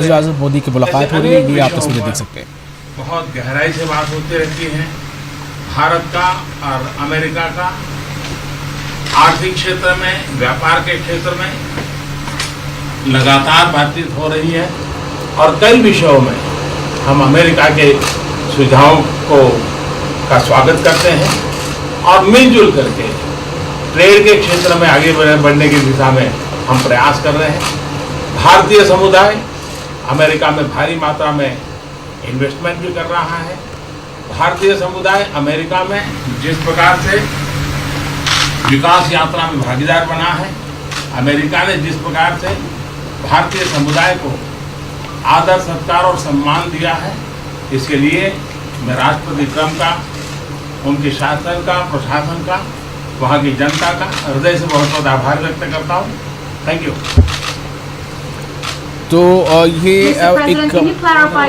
वज़ीर-ए-आज़म मोदी की मुलाकात हो रही है, ये आप तस्वीरें देख सकते हैं। बहुत गहराई से बात होती रहती है भारत का और अमेरिका का, आर्थिक क्षेत्र में, व्यापार के क्षेत्र में लगातार बातचीत हो रही है और कई विषयों में हम अमेरिका के सुझावों का स्वागत करते हैं और मिलजुल करके ट्रेड के क्षेत्र में आगे बढ़ने की दिशा में हम प्रयास कर रहे हैं। भारतीय समुदाय अमेरिका में भारी मात्रा में इन्वेस्टमेंट भी कर रहा है। भारतीय समुदाय अमेरिका में जिस प्रकार से विकास यात्रा में भागीदार बना है, अमेरिका ने जिस प्रकार से भारतीय समुदाय को आदर, सत्कार और सम्मान दिया है, इसके लिए मैं राष्ट्रपति ट्रंप का, उनके शासन का, प्रशासन का, वहाँ की जनता का हृदय से बहुत बहुत आभार व्यक्त करता हूँ। Thank you. तो ये एक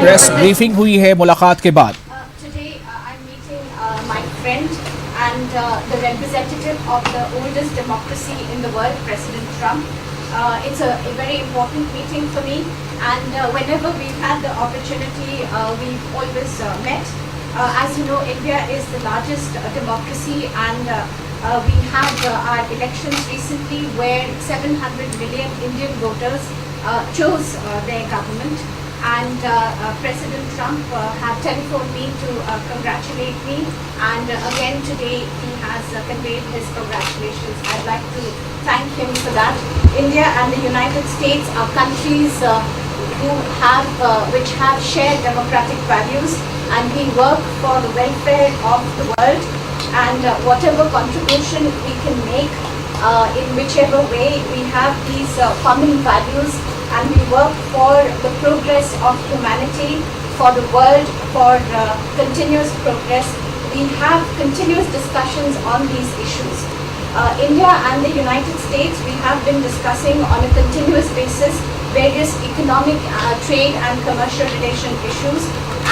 प्रेस ब्रीफिंग हुई है मुलाकात के बाद। And the representative of the oldest democracy in the world, President Trump. It's a very important meeting for me, and whenever we've had the opportunity, we've always met. As you know, India is the largest democracy, and we had our elections recently where 700 million Indian voters chose their government. And President Trump had telephoned me to congratulate me, and again today he has conveyed his congratulations. I'd like to thank him for that. India and the United States are countries which have shared democratic values, and we work for the welfare of the world, and whatever contribution we can make in whichever way, we have these common values, and we work for the progress of humanity, for the world, for continuous progress. We have continuous discussions on these issues. India and the United States, we have been discussing on a continuous basis various economic, trade and commercial relation issues,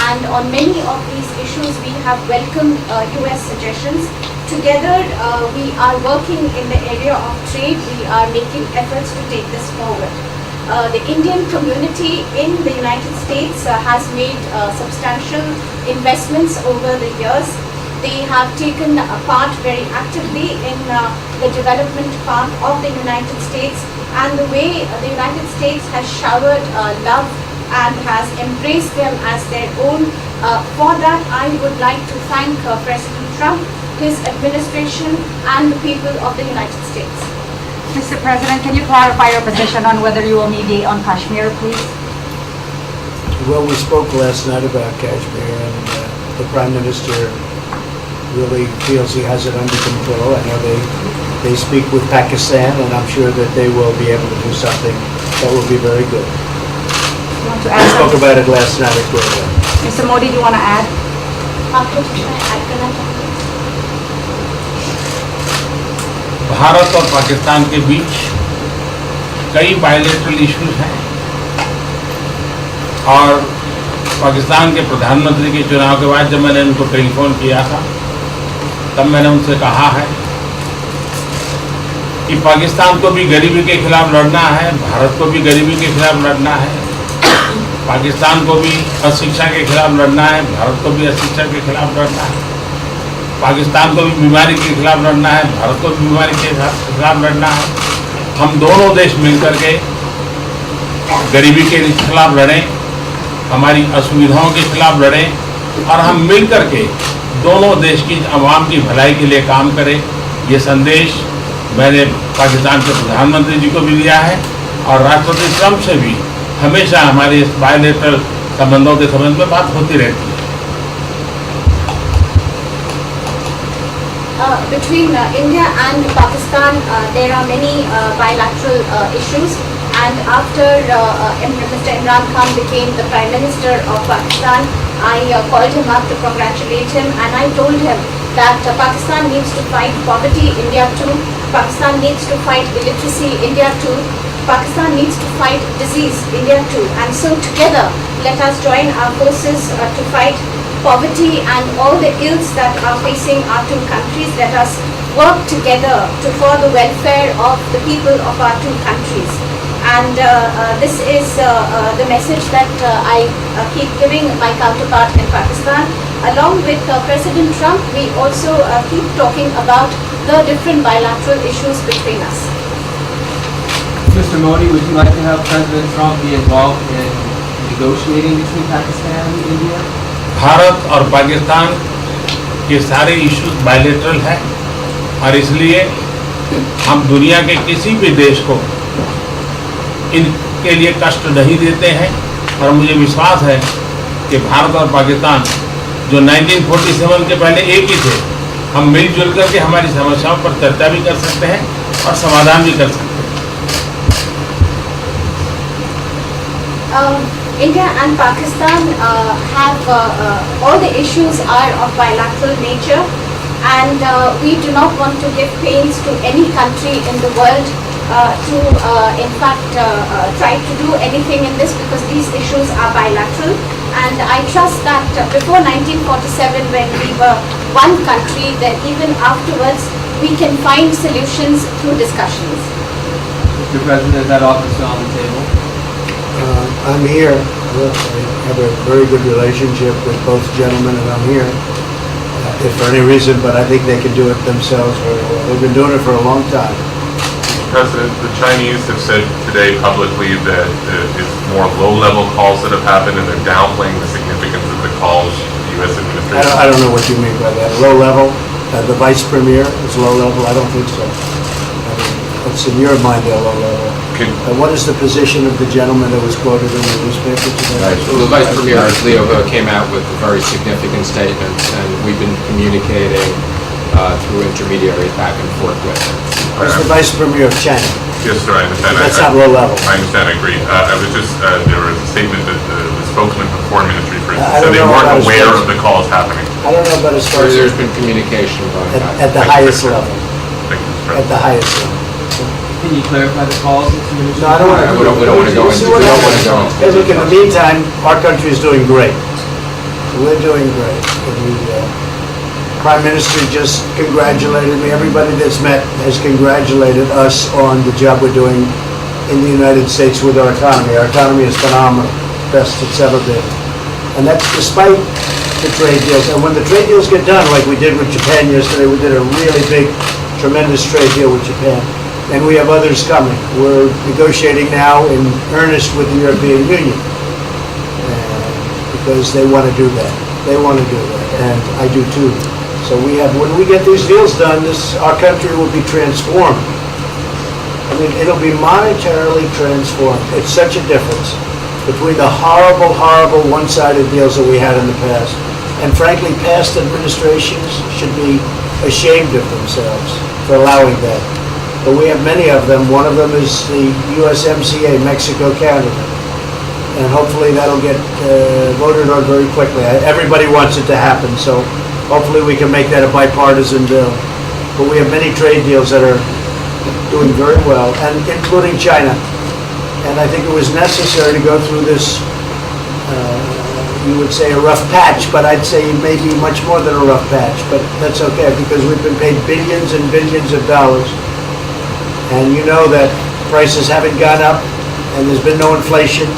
and on many of these issues we have welcomed US suggestions. Together we are working in the area of trade. We are making efforts to take this forward. The Indian community in the United States has made substantial investments over the years. They have taken part very actively in the development part of the United States, and the way the United States has showered love and has embraced them as their own. For that, I would like to thank President Trump, his administration, and the people of the United States. Mr. President, can you clarify your position on whether you will mediate on Kashmir, please? Well, we spoke last night about Kashmir, and the Prime Minister really feels he has it under control. I know they speak with Pakistan, and I'm sure that they will be able to do something that will be very good. You want to We add spoke something? about it last night at Koreج. Mr. Modi, do you want to add? Bharat और पाकिस्तान के बीच कई bilateral issues हैं, और पाकिस्तान के प्रधानमंत्री के चुनाव के बाद जब मैंने उनको टेलीफोन किया था, तब मैंने उनसे कहा है कि पाकिस्तान को भी गरीबी के खिलाफ लड़ना है, भारत को भी गरीबी के खिलाफ लड़ना है, पाकिस्तान को भी अशिक्षा के खिलाफ लड़ना है, भारत को भी अशिक्षा के खिलाफ लड़ना है, पाकिस्तान को भी बीमारी के खिलाफ लड़ना है, भारत को भी बीमारी के खिलाफ लड़ना है। हम दोनों देश मिलकर के गरीबी के खिलाफ लड़ें, हमारी असुविधाओं के खिलाफ लड़ें, और हम मिलकर के दोनों देश की आवाम की भलाई के लिए काम करें। ये संदेश मैंने पाकिस्तान के प्रधानमंत्री जी को भी दिया है, और राष्ट्रपति ट्रंप से भी हमेशा हमारे इस बायलैटरल संबंधों के संबंध में बात होती रहती है। Between India and Pakistan, there are many bilateral issues, and after Mr. Imran Khan became the Prime Minister of Pakistan, I called him up to congratulate him, and I told him that Pakistan needs to fight poverty, India too. Pakistan needs to fight illiteracy, India too. Pakistan needs to fight disease, India too. And so together, let us join our forces to fight poverty and all the ills that are facing our two countries. Let us work together for the welfare of the people of our two countries. And this is the message that I keep giving my counterpart in Pakistan. Along with President Trump, we also keep talking about the different bilateral issues between us. Mr. Modi, would you like to have President Trump be involved in negotiating between Pakistan and India? Bharat और पाकिस्तान के सारे issues bilateral हैं और इसलिए हम दुनिया के किसी भी देश को इनके लिए कष्ट नहीं देते हैं और मुझे विश्वास है कि भारत और पाकिस्तान जो 1947 के पहले एक ही थे, हम मिलजुल करके हमारी समस्याओं पर चर्चा भी कर सकते हैं और समाधान भी कर सकते हैं. India and Pakistan have all the issues are of bilateral nature, and we do not want to give pains to any country in the world to in fact try to do anything in this, because these issues are bilateral. And I trust that before 1947, when we were one country, that even afterwards we can find solutions through discussions. Mr. President, is that offer still on the table? I'm here. I have a very good relationship with both gentlemen, and I'm here. If for any reason, but I think they can do it themselves very well. They've been doing it for a long time. President, the Chinese have said today publicly that it's more low-level calls that have happened, and they're downplaying the significance of the calls to the U.S. administration. I don't know what you mean by that. Low level? The vice premier is low level? I don't think so. I mean, what's in your mind, they're low level? What is the position of the gentleman that was quoted in the newspaper today? So the Vice Premier, Leo, came out with very significant statements, and we've been communicating through intermediaries back and forth with him. Who's the Vice Premier of China? Yes, sir, I understand. That's not low level. I understand, I agree. I was just, there was a statement that the spokesman for the Foreign Ministry, for I instance, said don't they know weren't about his aware of spokesman. the calls happening. I don't know about as far as There's been communication going back. at the highest level. Thank you, Mr. At President. the highest level. Can you clarify the calls, Mr. Minister? No, I don't want to. We don't want to go into. We don't want to go into. Hey, look, in the meantime, our country is doing great. We're doing great. And the Prime Minister just congratulated me. Everybody that's met has congratulated us on the job we're doing in the United States with our economy. Our economy is phenomenal, best it's ever been. And that's despite the trade deals. And when the trade deals get done, like we did with Japan yesterday, we did a really big, tremendous trade deal with Japan. And we have others coming. We're negotiating now in earnest with the European Union because they want to do that. They want to do that, and I do too. So we have, when we get these deals done, our country will be transformed. I mean, it'll be monetarily transformed. It's such a difference between the horrible, horrible one-sided deals that we had in the past. And frankly, past administrations should be ashamed of themselves for allowing that. But we have many of them. One of them is the USMCA, Mexico-Canada. And hopefully that'll get voted on very quickly. Everybody wants it to happen, so hopefully we can make that a bipartisan bill. But we have many trade deals that are doing very well, and including China. And I think it was necessary to go through this, you would say a rough patch, but I'd say maybe much more than a rough patch. But that's okay, because we've been paid billions and billions of dollars. And you know that prices haven't gone up, and there's been no inflation,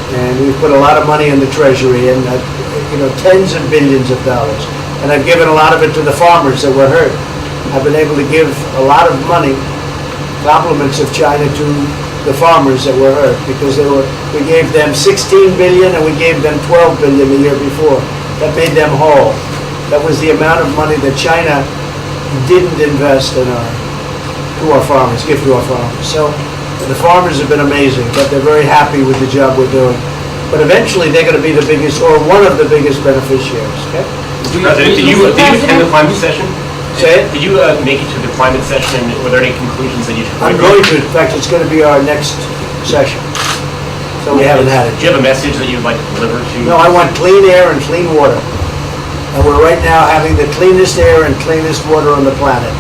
and we've put a lot of money in the treasury, and tens of billions of dollars. And I've given a lot of it to the farmers that were hurt. I've been able to give a lot of money, compliments of China, to the farmers that were hurt, because we gave them 16 billion and we gave them 12 billion the year before. That made them whole. That was the amount of money that China didn't invest in our farmers, give to our farmers. So the farmers have been amazing, but they're very happy with the job we're doing. But eventually they're going to be the biggest, or one of the biggest beneficiaries. Okay? President, did you attend the climate session? Say it? Did you make it to the climate session, and were there any conclusions that you took away I'm from going it? to. In fact, it's going to be our next session. So we haven't had it. Do you have a message that you'd like to deliver to? No, I want clean air and clean water. And we're right now having the cleanest air and cleanest water on the planet.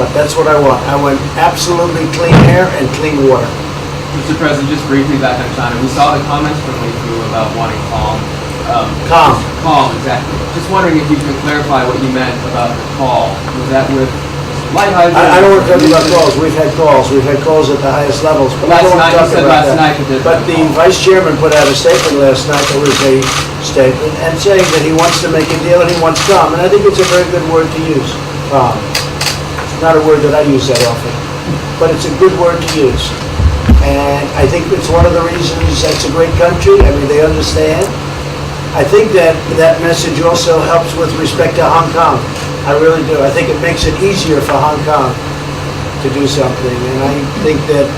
But that's what I want. I want absolutely clean air and clean water. Mr. President, just briefly back on China, we saw the comments from you about wanting calm. Calm. Calm, exactly. Just wondering if you could clarify what you meant about the call. Was that with Mr. I don't want to talk about calls. We've had calls. We've had calls at the highest levels. But I don't want to talk about that. But the vice chairman put out a statement last night. There was a statement and saying that he wants to make a deal and he wants calm. And I think it's a very good word to use. It's not a word that I use that often, but it's a good word to use. And I think it's one of the reasons that's a great country. I mean, they understand. I think that that message also helps with respect to Hong Kong. I really do. I think it makes it easier for Hong Kong to do something. And I think that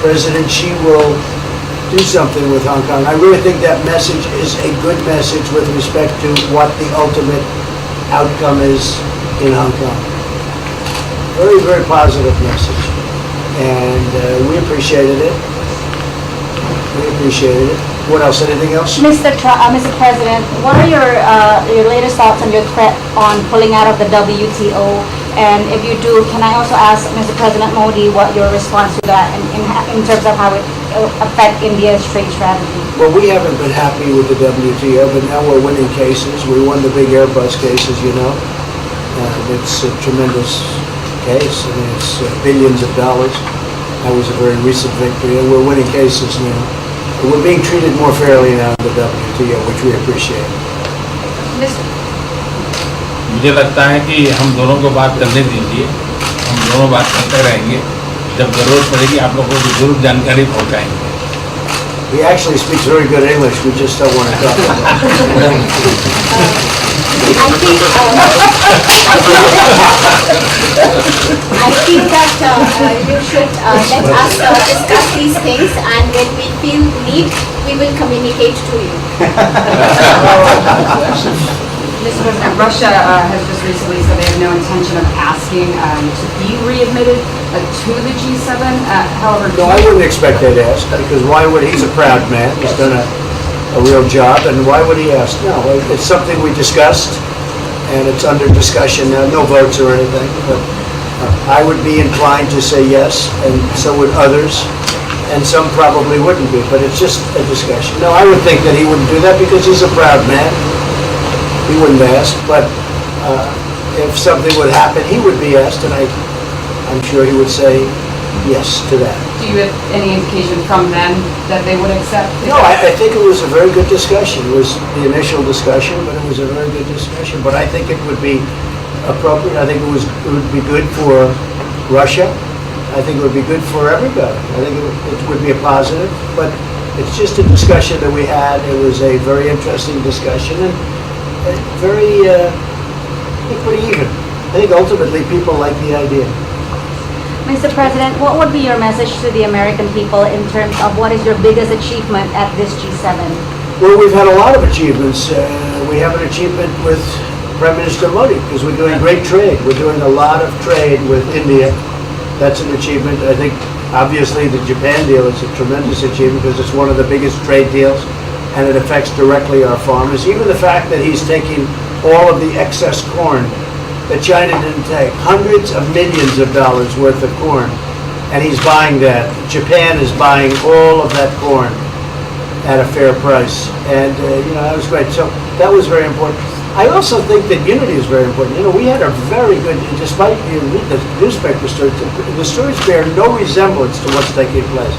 President Xi will do something with Hong Kong. I really think that message is a good message with respect to what the ultimate outcome is in Hong Kong. Very, very positive message. And we appreciated it. We appreciated it. What else? Anything else? Mr. President, what are your latest thoughts on your threat on pulling out of the WTO? And if you do, can I also ask Mr. President Modi what your response to that in terms of how it affect India's trade strategy? Well, we haven't been happy with the WTO, but now we're winning cases. We won the big Airbus cases, you know. It's a tremendous case. I mean, it's billions of dollars. That was a very recent victory, and we're winning cases now. We're being treated more fairly now in the WTO, which we appreciate. मुझे लगता है कि हम दोनों को बात करने दीजिए, हम दोनों बात करते रहेंगे, जब ज़रूरत पड़ेगी आप लोगों को जरूर जानकारी पहुंचाएंगे. He actually speaks very good English, we just don't want to talk about it. I think that you should let us discuss these things, and when we feel need, we will communicate to you. Mr. President, Russia has just recently said they have no intention of asking to be readmitted to the G7. However, no, I wouldn't expect they'd ask, because why would he's a proud man, he's done a real job, and why would he ask? No, it's something we discussed, and it's under discussion now, no votes or anything, but I would be inclined to say yes, and so would others, and some probably wouldn't be, but it's just a discussion. No, I would think that he wouldn't do that because he's a proud man. He wouldn't ask, but if something would happen, he would be asked, and I'm sure he would say yes to that. do you have any indication from them that they would accept? No, I think it was a very good discussion. It was the initial discussion, but it was a very good discussion. But I think it would be appropriate. I think it would be good for Russia. I think it would be good for everybody. I think it would be a positive, but it's just a discussion that we had. It was a very interesting discussion, and very, I think pretty even. I think ultimately people like the idea. Mr. President, what would be your message to the American people in terms of what is your biggest achievement at this G7? Well, we've had a lot of achievements. We have an achievement with Prime Minister Modi because we're doing great trade. We're doing a lot of trade with India. That's an achievement. I think obviously the Japan deal is a tremendous achievement because it's one of the biggest trade deals and it affects directly our farmers. Even the fact that he's taking all of the excess corn that China didn't take, hundreds of millions of dollars worth of corn, and he's buying that. Japan is buying all of that corn at a fair price, and that was great. So that was very important. I also think that unity is very important. We had a very good, despite you read the newspaper stories, the stories bear no resemblance to what's taking place.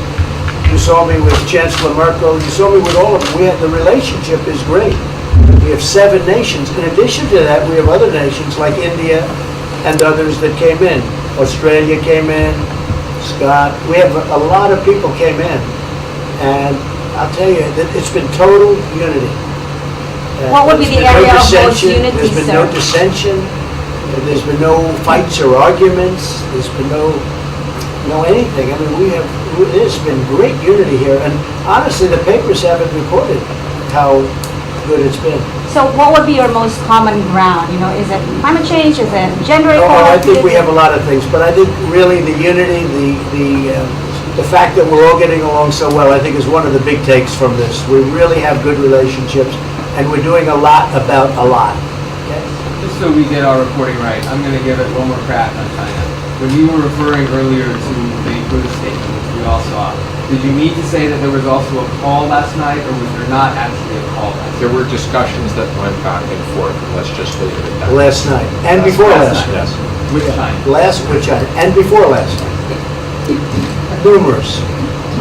You saw me with Chancellor Merkel, you saw me with all of them. The relationship is great. We have 7 nations. In addition to that, we have other nations like India and others that came in. Australia came in, Scott. We have a lot of people came in. And I'll tell you, that it's been total unity. What would be the area of most unity, There's been no dissension. There's been no fights or arguments. There's been no anything. I mean, there's been great unity here. And honestly, the papers haven't reported how good it's been. So what would be your most common ground? Is it climate change? Is it gender equality? I think we have a lot of things, but I think really the unity, the fact that we're all getting along so well, I think is one of the big takes from this. We really have good relationships, and we're doing a lot about a lot. Okay? Just so we get our reporting right, I'm going to give it one more crack on China. When you were referring earlier to the Buddhist statement, which we all saw, Did you mean to say that there was also a call last night, or was there not actually a call last night? There were discussions that went back and forth, and let's just leave it at that. Last night, and before last night. Which time? Last, which I, and before last night. Numerous.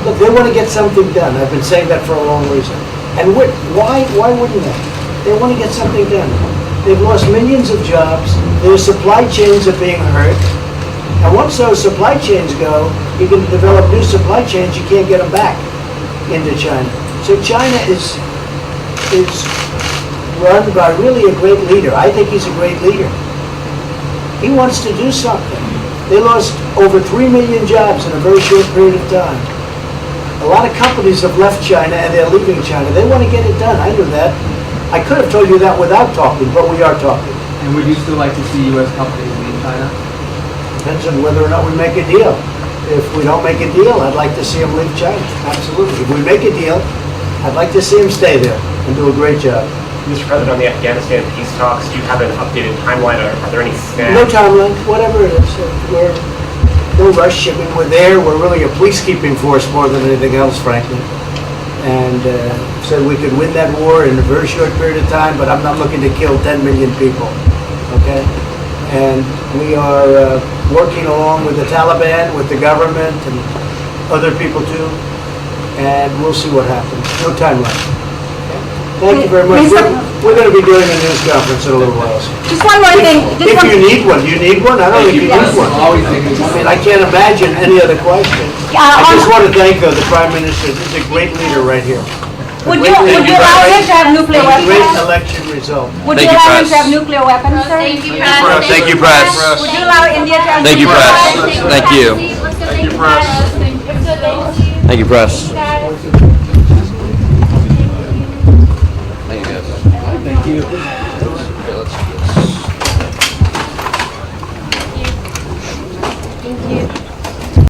Look, they want to get something done. I've been saying that for a long reason. And why wouldn't they? They want to get something done. They've lost millions of jobs. Their supply chains are being hurt. And once those supply chains go, you can develop new supply chains, you can't get them back into China. So China is run by really a great leader. I think he's a great leader. He wants to do something. They lost over 3 million jobs in a very short period of time. A lot of companies have left China and they're leaving China. They want to get it done. I knew that. I could have told you that without talking, but we are talking. And would you still like to see U.S. companies leave China? Depends on whether or not we make a deal. If we don't make a deal, I'd like to see them leave China. Absolutely. If we make a deal, I'd like to see them stay there and do a great job. Mr. President, on the Afghanistan peace talks, do you have an updated timeline, or are there any snags? No timeline, whatever it is. We're no rush. I mean, we're there. We're really a peacekeeping force more than anything else, frankly. And said we could win that war in a very short period of time, but I'm not looking to kill 10 million people. Okay? And we are working along with the Taliban, with the government, and other people too. And we'll see what happens. No timeline. Thank you very much. We're going to be doing a news conference in a little while. Just one more thing. If you need one, do you need one? I don't think you need one. I mean, I can't imagine any other question. I just want to thank the Prime Minister. He's a great leader right here. Would you allow him to have nuclear weapons? Great election result. Would you allow him to have nuclear weapons, sir? Thank you, Prez. Thank you, Prez. Would you allow India to have Thank you, nuclear Prez. weapons? Thank you. Thank you, Prez. Thank you, Prez. Thank you, guys. Thank you.